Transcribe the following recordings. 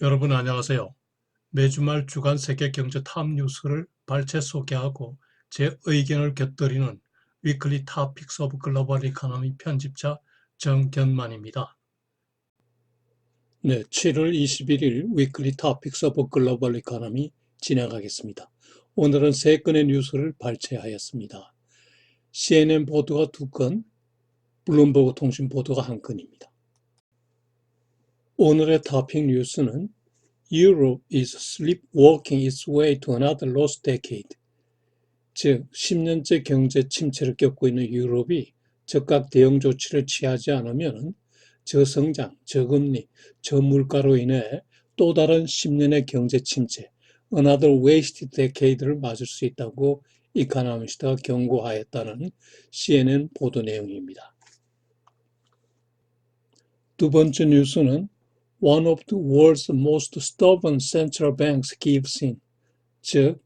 여러분 안녕하세요. 매주 말 주간 세계 경제 탑 뉴스를 발췌 소개하고 제 의견을 곁들이는 위클리 토픽스 오브 글로벌 이코노미 편집자 정견만입니다. 네, 7월 21일 위클리 토픽스 오브 글로벌 이코노미 진행하겠습니다. 오늘은 3건의 뉴스를 발췌하였습니다. CNN 보도가 2건, 블룸버그 통신 보도가 1건입니다. 오늘의 토픽 뉴스는 Europe is sleepwalking its way to another lost decade. 즉, 10년째 경제 침체를 겪고 있는 유럽이 즉각 대응 조치를 취하지 않으면 저성장, 저금리, 저물가로 인해 또 다른 10년의 경제 침체, another wasted decade를 맞을 수 있다고 이코노미스트가 경고하였다는 CNN 보도 내용입니다. 두 번째 뉴스는 One of the world's most stubborn central banks gives in, 즉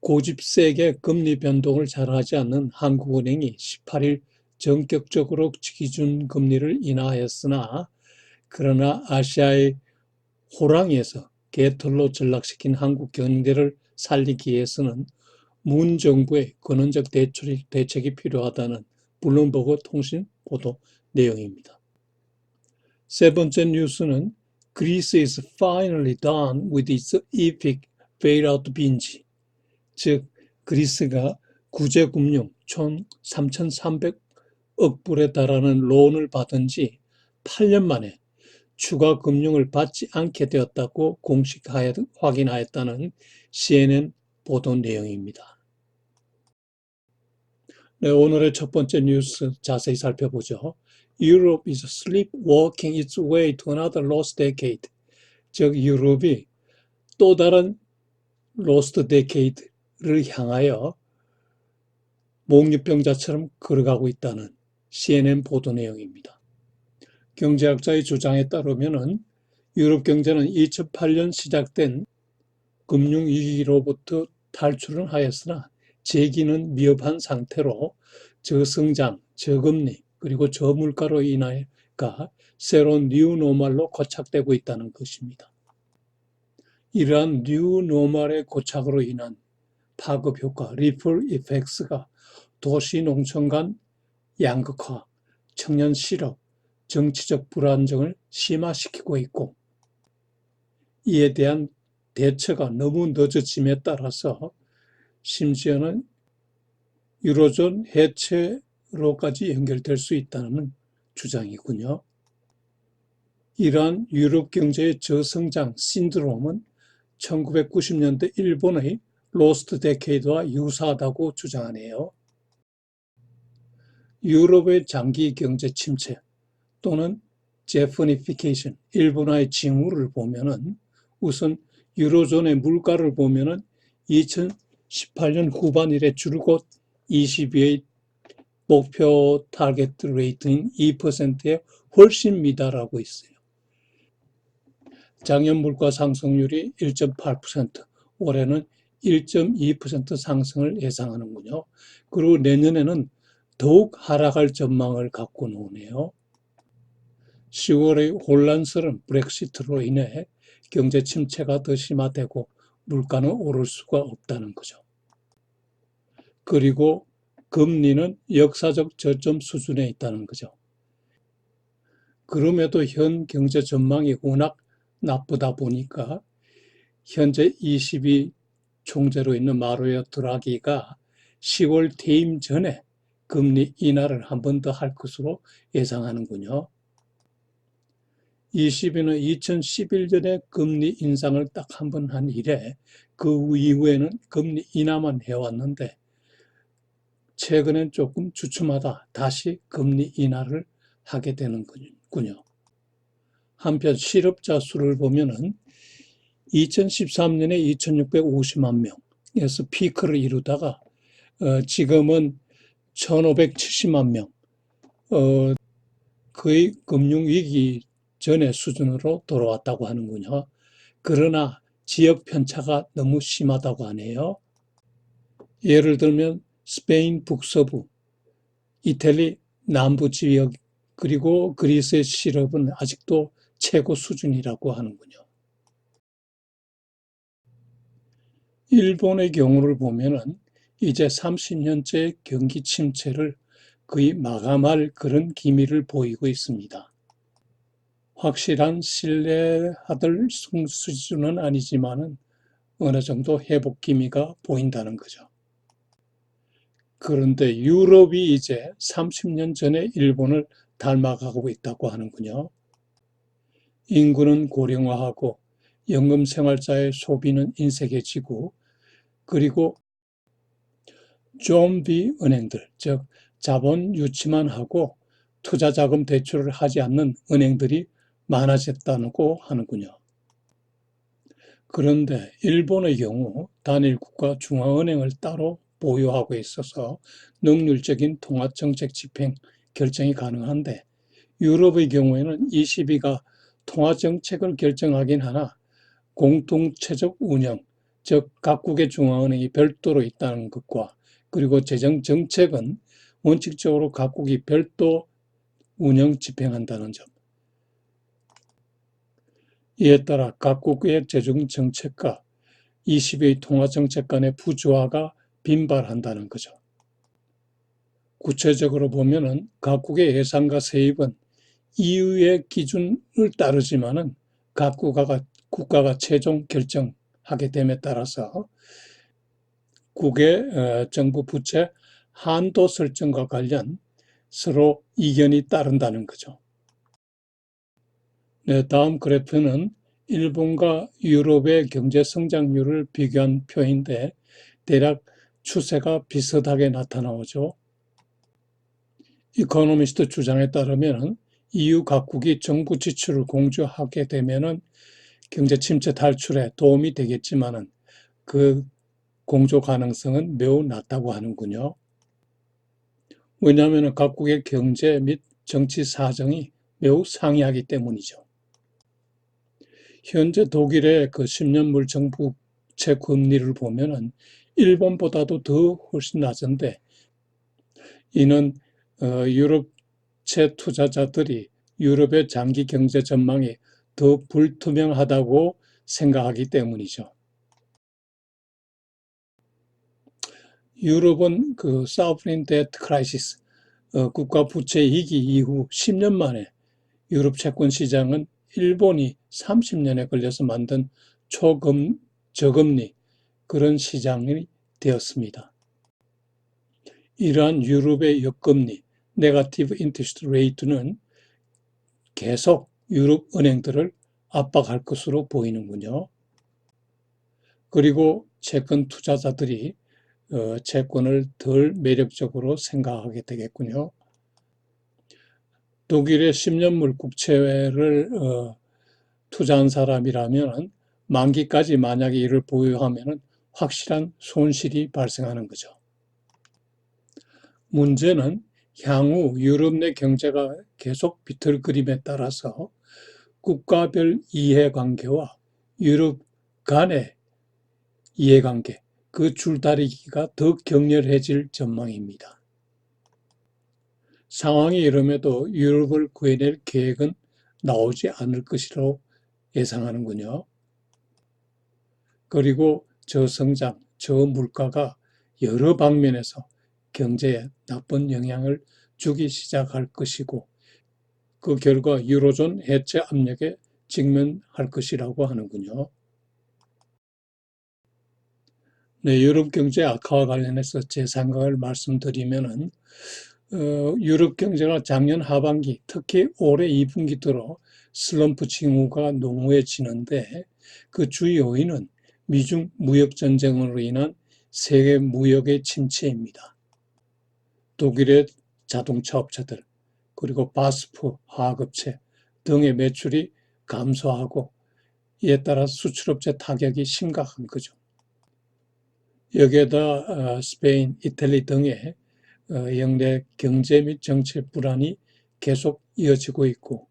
고집세게 금리 변동을 잘하지 않는 한국은행이 18일 전격적으로 기준금리를 인하하였으나 그러나 아시아의 호랑이에서 개털로 전락시킨 한국 경제를 살리기 위해서는 문 정부의 근원적 대책이 필요하다는 블룸버그 통신 보도 내용입니다. 세 번째 뉴스는 Greece is finally done with its epic bailout binge. 즉 그리스가 구제금융 총 3,300억 불에 달하는 론을 받은 지 8년 만에 추가 금융을 받지 않게 되었다고 공식 확인하였다는 CNN 보도 내용입니다. 네, 오늘의 첫 번째 뉴스 자세히 살펴보죠. Europe is sleepwalking its way to another lost decade. 즉 유럽이 또 다른 lost decade를 향하여 몽유병자처럼 걸어가고 있다는 CNN 보도 내용입니다. 경제학자의 주장에 따르면 유럽 경제는 2008년 시작된 금융위기로부터 탈출은 하였으나 재기는 미흡한 상태로 저성장, 저금리, 그리고 저물가로 인하여가 새로운 뉴노멀로 고착되고 있다는 것입니다. 이러한 뉴노멀의 고착으로 인한 파급 효과, 리플 이펙트가 도시 농촌 간 양극화, 청년 실업, 정치적 불안정을 심화시키고 있고 이에 대한 대처가 너무 늦어짐에 따라서 심지어는 유로존 해체로까지 연결될 수 있다는 주장이군요. 이러한 유럽 경제의 저성장 신드롬은 1990년대 일본의 로스트 데케이드와 유사하다고 주장하네요. 유럽의 장기 경제 침체 또는 제퍼니피케이션, 일본화의 징후를 보면은 우선 유로존의 물가를 보면은 2018년 후반 이래 줄곧 22의 목표 타겟 레이트인 2%에 훨씬 미달하고 있어요. 작년 물가 상승률이 1.8%, 올해는 1.2% 상승을 예상하는군요. 그리고 내년에는 더욱 하락할 전망을 갖고 노네요. 10월의 혼란스러운 브렉시트로 인해 경제 침체가 더 심화되고 물가는 오를 수가 없다는 거죠. 그리고 금리는 역사적 저점 수준에 있다는 거죠. 그럼에도 현 경제 전망이 워낙 나쁘다 보니까 현재 22 총재로 있는 마리오 드라기가 10월 퇴임 전에 금리 인하를 한 번 더 할 것으로 예상하는군요. 22는 2011년에 금리 인상을 딱 한 번 한 이래 그 이후에는 금리 인하만 해왔는데 최근엔 조금 주춤하다 다시 금리 인하를 하게 되는군요. 한편 실업자 수를 보면은 2013년에 2,650만 명에서 피크를 이루다가 지금은 1,570만 명, 거의 금융위기 전의 수준으로 돌아왔다고 하는군요. 그러나 지역 편차가 너무 심하다고 하네요. 예를 들면 스페인 북서부, 이태리 남부 지역, 그리고 그리스의 실업은 아직도 최고 수준이라고 하는군요. 일본의 경우를 보면은 이제 30년째 경기 침체를 거의 마감할 그런 기미를 보이고 있습니다. 확실한 신뢰할 수준은 아니지만은 어느 정도 회복 기미가 보인다는 거죠. 그런데 유럽이 이제 30년 전에 일본을 닮아가고 있다고 하는군요. 인구는 고령화하고 연금 생활자의 소비는 인색해지고, 그리고 좀비 은행들, 즉 자본 유치만 하고 투자 자금 대출을 하지 않는 은행들이 많아졌다고 하는군요. 그런데 일본의 경우 단일 국가 중앙은행을 따로 보유하고 있어서 능률적인 통화정책 집행 결정이 가능한데, 유럽의 경우에는 ECB가 통화정책을 결정하긴 하나 공동체적 운영, 즉 각국의 중앙은행이 별도로 있다는 것과, 그리고 재정정책은 원칙적으로 각국이 별도 운영 집행한다는 점, 이에 따라 각국의 재정정책과 ECB의 통화정책 간의 부조화가 빈발한다는 거죠. 구체적으로 보면은 각국의 예산과 세입은 EU의 기준을 따르지만은 각 국가가 최종 결정하게 됨에 따라서 국의 정부 부채 한도 설정과 관련 서로 이견이 따른다는 거죠. 네, 다음 그래프는 일본과 유럽의 경제 성장률을 비교한 표인데 대략 추세가 비슷하게 나타나오죠. 이코노미스트 주장에 따르면 EU 각국이 정부 지출을 공조하게 되면은 경제 침체 탈출에 도움이 되겠지만은 그 공조 가능성은 매우 낮다고 하는군요. 왜냐하면 각국의 경제 및 정치 사정이 매우 상이하기 때문이죠. 현재 독일의 그 10년 물정부채 금리를 보면은 일본보다도 더 훨씬 낮은데, 이는 유럽채 투자자들이 유럽의 장기 경제 전망이 더 불투명하다고 생각하기 때문이죠. 유럽은 그 사브린 데트 크라이시스, 국가 부채 위기 이후 10년 만에 유럽 채권 시장은 일본이 30년에 걸려서 만든 저금리 그런 시장이 되었습니다. 이러한 유럽의 역금리, 네거티브 인터레스트 레이트는 계속 유럽 은행들을 압박할 것으로 보이는군요. 그리고 채권 투자자들이 채권을 덜 매력적으로 생각하게 되겠군요. 독일의 10년물 국채를 투자한 사람이라면 만기까지 만약에 이를 보유하면 확실한 손실이 발생하는 거죠. 문제는 향후 유럽 내 경제가 계속 비틀거림에 따라서 국가별 이해관계와 유럽 간의 이해관계, 그 줄다리기가 더 격렬해질 전망입니다. 상황이 이름에도 유럽을 구해낼 계획은 나오지 않을 것이라고 예상하는군요. 그리고 저성장, 저물가가 여러 방면에서 경제에 나쁜 영향을 주기 시작할 것이고, 그 결과 유로존 해체 압력에 직면할 것이라고 하는군요. 네, 유럽 경제 악화와 관련해서 제 생각을 말씀드리면은, 유럽 경제가 작년 하반기, 특히 올해 2분기 들어 슬럼프 징후가 농후해지는데, 그 주 요인은 미중 무역 전쟁으로 인한 세계 무역의 침체입니다. 독일의 자동차 업체들, 그리고 바스프 화학업체 등의 매출이 감소하고, 이에 따라 수출업체 타격이 심각한 거죠. 여기에다 스페인, 이탈리 등의 영내 경제 및 정책 불안이 계속 이어지고 있고,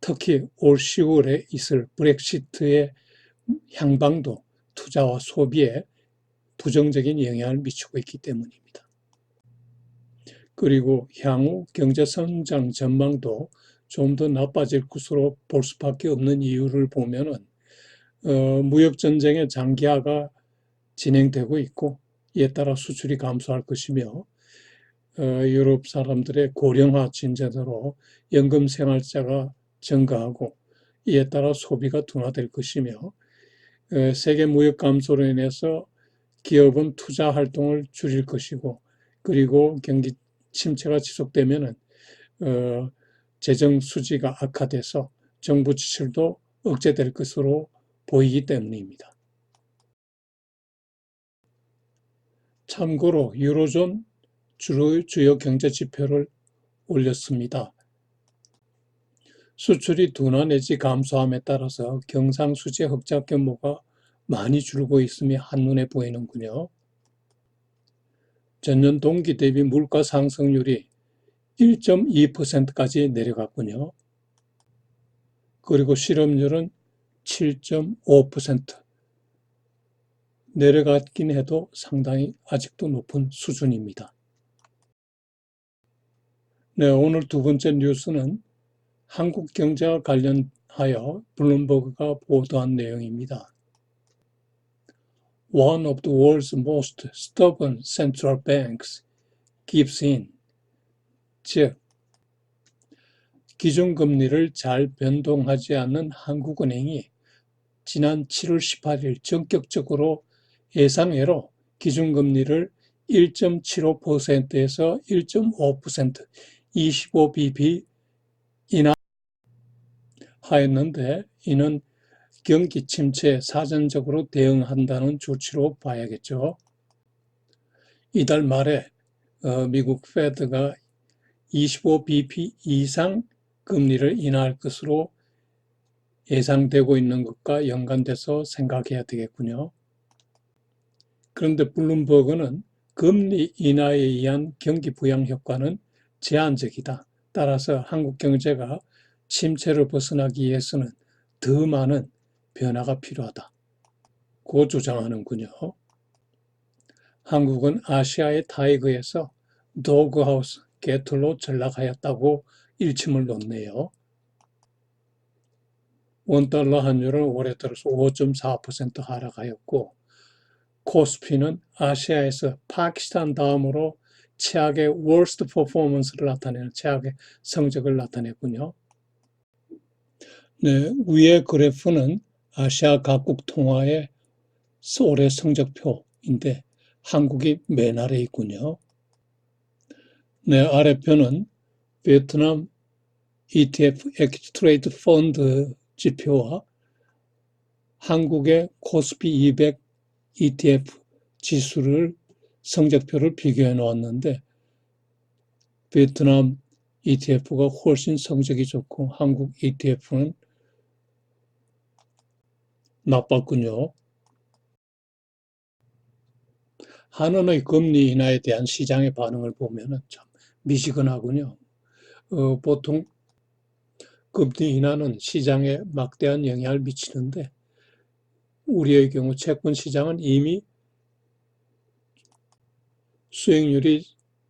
특히 올 10월에 있을 브렉시트의 향방도 투자와 소비에 부정적인 영향을 미치고 있기 때문입니다. 그리고 향후 경제 성장 전망도 좀 더 나빠질 것으로 볼 수밖에 없는 이유를 보면은 무역 전쟁의 장기화가 진행되고 있고 이에 따라 수출이 감소할 것이며 유럽 사람들의 고령화 진전으로 연금 생활자가 증가하고 이에 따라 소비가 둔화될 것이며 세계 무역 감소로 인해서 기업은 투자 활동을 줄일 것이고 그리고 경기 침체가 지속되면은 재정 수지가 악화돼서 정부 지출도 억제될 것으로 보이기 때문입니다. 참고로 유로존 주요 경제 지표를 올렸습니다. 수출이 둔화 내지 감소함에 따라서 경상수지 흑자 규모가 많이 줄고 있음이 한눈에 보이는군요. 전년 동기 대비 물가 상승률이 1.2%까지 내려갔군요. 그리고 실업률은 7.5%. 내려갔긴 해도 상당히 아직도 높은 수준입니다. 네, 오늘 두 번째 뉴스는 한국 경제와 관련하여 블룸버그가 보도한 내용입니다. One of the world's most stubborn central banks gives in. 즉, 기준금리를 잘 변동하지 않는 한국은행이 지난 7월 18일 전격적으로 예상외로 기준금리를 1.75%에서 1.5%, 25bp 인하하였는데 이는 경기 침체에 사전적으로 대응한다는 조치로 봐야겠죠. 이달 말에 미국 페드가 25bp 이상 금리를 인하할 것으로 예상되고 있는 것과 연관돼서 생각해야 되겠군요. 그런데 블룸버그는 금리 인하에 의한 경기 부양 효과는 제한적이다. 따라서 한국 경제가 침체를 벗어나기 위해서는 더 많은 변화가 필요하다. 고 주장하는군요. 한국은 아시아의 타이거에서 도그하우스 개털로 전락하였다고 일침을 놓네요. 원달러 환율은 올해 들어서 5.4% 하락하였고 코스피는 아시아에서 파키스탄 다음으로 최악의 worst performance를 나타내는 최악의 성적을 나타냈군요. 네, 위의 그래프는 아시아 각국 통화의 올해 성적표인데 한국이 맨 아래에 있군요. 네, 아래표는 베트남 ETF 엑스트레이드 펀드 지표와 한국의 코스피 200 ETF 지수를 성적표를 비교해 놓았는데 베트남 ETF가 훨씬 성적이 좋고 한국 ETF는 나빴군요. 한은의 금리 인하에 대한 시장의 반응을 보면 참 미지근하군요. 보통 금리 인하는 시장에 막대한 영향을 미치는데 우리의 경우 채권 시장은 이미 수익률이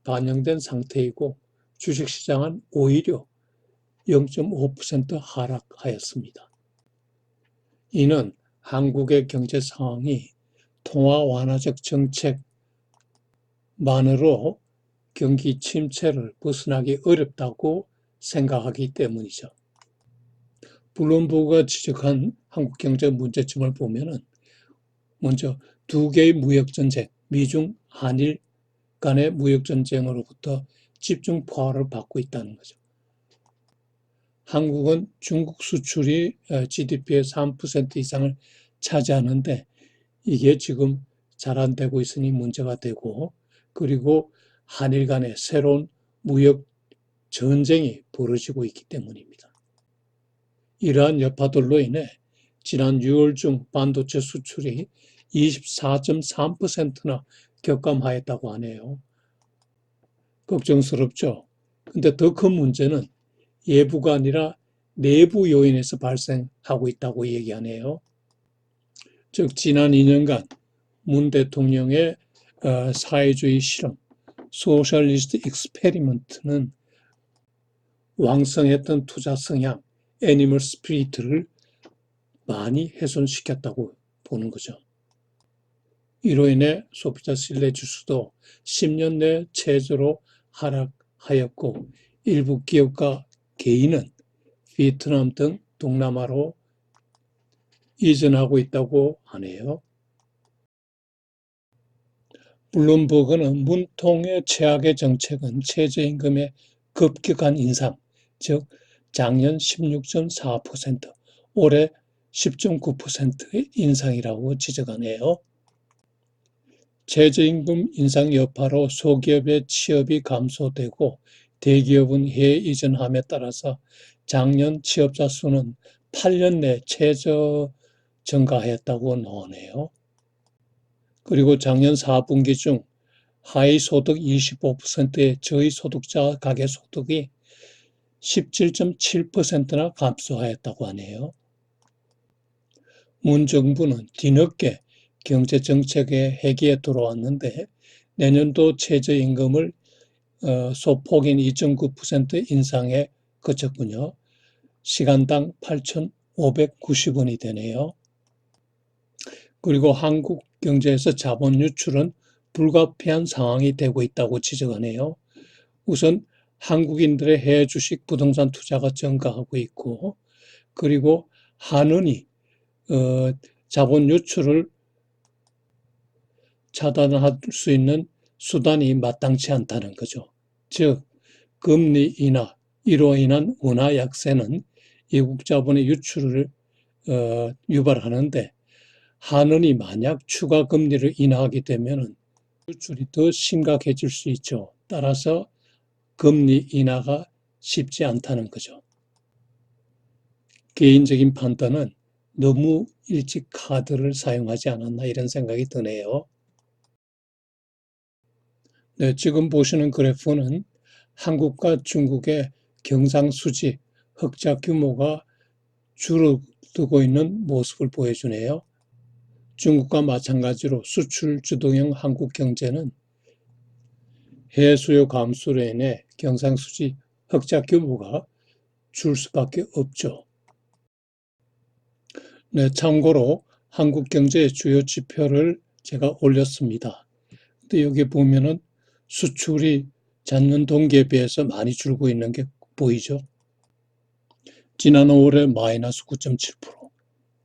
반영된 상태이고 주식시장은 오히려 0.5% 하락하였습니다. 이는 한국의 경제 상황이 통화 완화적 정책만으로 경기 침체를 벗어나기 어렵다고 생각하기 때문이죠. 블룸버그가 지적한 한국 경제 문제점을 보면은 먼저 두 개의 무역 전쟁, 미중 한일 간의 무역 전쟁으로부터 집중 포화를 받고 있다는 거죠. 한국은 중국 수출이 GDP의 3% 이상을 차지하는데 이게 지금 잘 안 되고 있으니 문제가 되고 그리고 한일 간의 새로운 무역 전쟁이 벌어지고 있기 때문입니다. 이러한 여파들로 인해 지난 6월 중 반도체 수출이 24.3%나 격감하였다고 하네요. 걱정스럽죠. 근데 더 큰 문제는 외부가 아니라 내부 요인에서 발생하고 있다고 얘기하네요. 즉 지난 2년간 문 대통령의 사회주의 실험, 소셜리스트 익스페리먼트는 왕성했던 투자 성향, 애니멀 스피리트를 많이 훼손시켰다고 보는 거죠. 이로 인해 소비자 신뢰 지수도 10년 내 최저로 하락하였고 일부 기업과 개인은 베트남 등 동남아로 이전하고 있다고 하네요. 블룸버그는 문통의 최악의 정책은 최저임금의 급격한 인상, 즉 작년 16.4%, 올해 10.9%의 인상이라고 지적하네요. 최저임금 인상 여파로 소기업의 취업이 감소되고 대기업은 해외 이전함에 따라서 작년 취업자 수는 8년 내 최저 증가했다고 나오네요. 그리고 작년 4분기 중 하위소득 25%의 저소득자 가계소득이 17.7%나 감소하였다고 하네요. 문 정부는 뒤늦게 경제정책의 해기에 들어왔는데 내년도 최저임금을 소폭인 2.9% 인상에 그쳤군요. 시간당 8,590원이 되네요. 그리고 한국 경제에서 자본 유출은 불가피한 상황이 되고 있다고 지적하네요. 우선 한국인들의 해외 주식 부동산 투자가 증가하고 있고 그리고 한은이 자본 유출을 차단할 수 있는 수단이 마땅치 않다는 거죠. 즉 금리 인하, 이로 인한 원화 약세는 외국 자본의 유출을 유발하는데 한은이 만약 추가 금리를 인하하게 되면 유출이 더 심각해질 수 있죠. 따라서 금리 인하가 쉽지 않다는 거죠. 개인적인 판단은 너무 일찍 카드를 사용하지 않았나 이런 생각이 드네요. 네, 지금 보시는 그래프는 한국과 중국의 경상수지 흑자 규모가 줄어들고 있는 모습을 보여주네요. 중국과 마찬가지로 수출 주도형 한국 경제는 해외 수요 감소로 인해 경상수지 흑자 규모가 줄 수밖에 없죠. 네, 참고로 한국 경제의 주요 지표를 제가 올렸습니다. 근데 여기 보면은 수출이 전년 동기에 비해서 많이 줄고 있는 게 보이죠. 지난 5월에 마이너스 9.7%,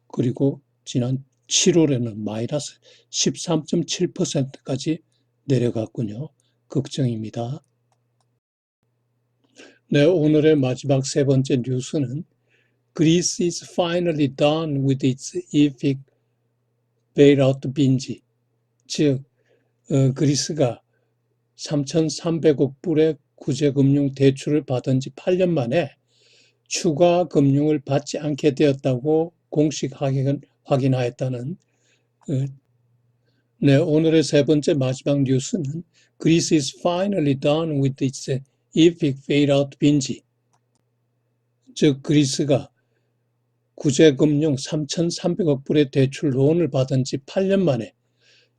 그리고 지난 7월에는 마이너스 13.7%까지 내려갔군요. 걱정입니다. 네, 오늘의 마지막 세 번째 뉴스는 Greece is finally done with its IFIC bailout binge. 즉, 그리스가 3,300억 불의 구제금융 대출을 받은 지 8년 만에 추가 금융을 받지 않게 되었다고 공식 확인하였다는 네, 오늘의 세 번째 마지막 뉴스는 Greece is finally done with its IFIC bailout binge. 즉 그리스가 구제금융 3,300억 불의 대출 론을 받은 지 8년 만에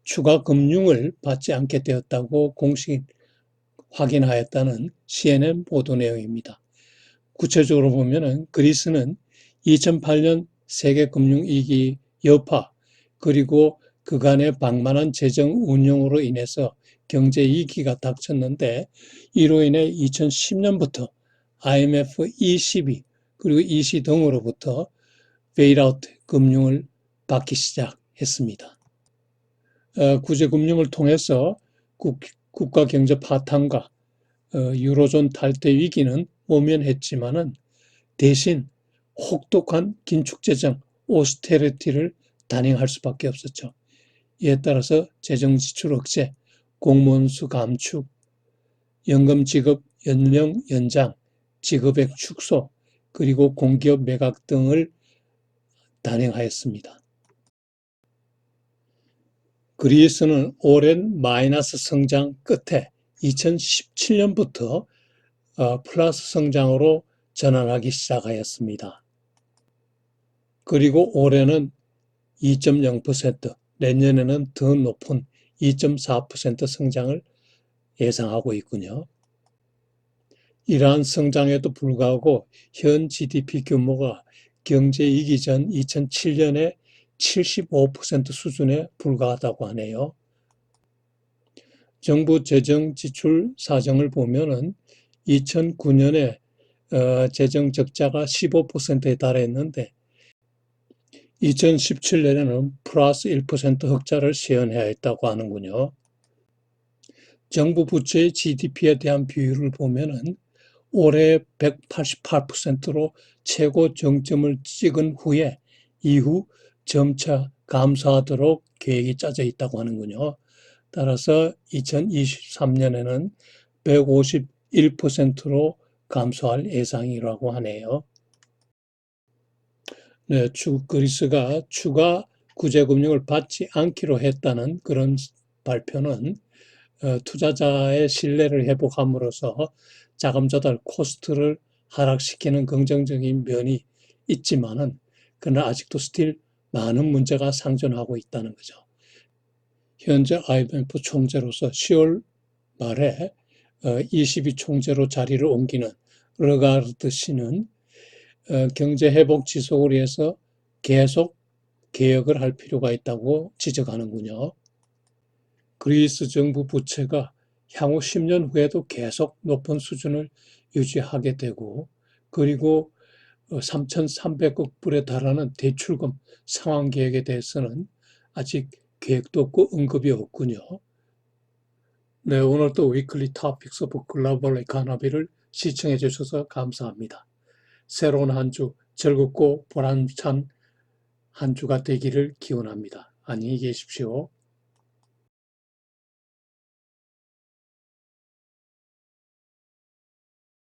추가 금융을 받지 않게 되었다고 공식 확인하였다는 CNN 보도 내용입니다. 구체적으로 보면은 그리스는 2008년 세계 금융위기 여파 그리고 그간의 방만한 재정 운용으로 인해서 경제 위기가 닥쳤는데 이로 인해 2010년부터 IMF, ECB 그리고 EC 등으로부터 베일아웃 금융을 받기 시작했습니다. 구제금융을 통해서 국가 경제 파탄과 유로존 탈퇴 위기는 모면했지만은 대신 혹독한 긴축재정, 오스테리티를 단행할 수밖에 없었죠. 이에 따라서 재정 지출 억제, 공무원 수 감축, 연금 지급 연령 연장, 지급액 축소, 그리고 공기업 매각 등을 단행하였습니다. 그리스는 오랜 마이너스 성장 끝에 2017년부터 플러스 성장으로 전환하기 시작하였습니다. 그리고 올해는 2.0%, 내년에는 더 높은 2.4% 성장을 예상하고 있군요. 이러한 성장에도 불구하고 현 GDP 규모가 경제 위기 전 2007년의 75% 수준에 불과하다고 하네요. 정부 재정 지출 사정을 보면은 2009년에 재정 적자가 15%에 달했는데 2017년에는 플러스 1% 흑자를 시현해야 했다고 하는군요. 정부 부채의 GDP에 대한 비율을 보면은 올해 188%로 최고 정점을 찍은 후에 이후 점차 감소하도록 계획이 짜져 있다고 하는군요. 따라서 2023년에는 151%로 감소할 예상이라고 하네요. 네, 그리스가 추가 구제금융을 받지 않기로 했다는 그런 발표는 투자자의 신뢰를 회복함으로써 자금 조달 코스트를 하락시키는 긍정적인 면이 있지만은 그러나 아직도 스틸 많은 문제가 상존하고 있다는 거죠. 현재 IMF 총재로서 10월 말에 22 총재로 자리를 옮기는 르가르드 씨는 경제 회복 지속을 위해서 계속 개혁을 할 필요가 있다고 지적하는군요. 그리스 정부 부채가 향후 10년 후에도 계속 높은 수준을 유지하게 되고 그리고 3,300억 불에 달하는 대출금 상환 계획에 대해서는 아직 계획도 없고 언급이 없군요. 네, 오늘도 위클리 토픽스 오브 글로벌 이코노미를 시청해 주셔서 감사합니다. 새로운 한 주 즐겁고 보람찬 한 주가 되기를 기원합니다. 안녕히 계십시오.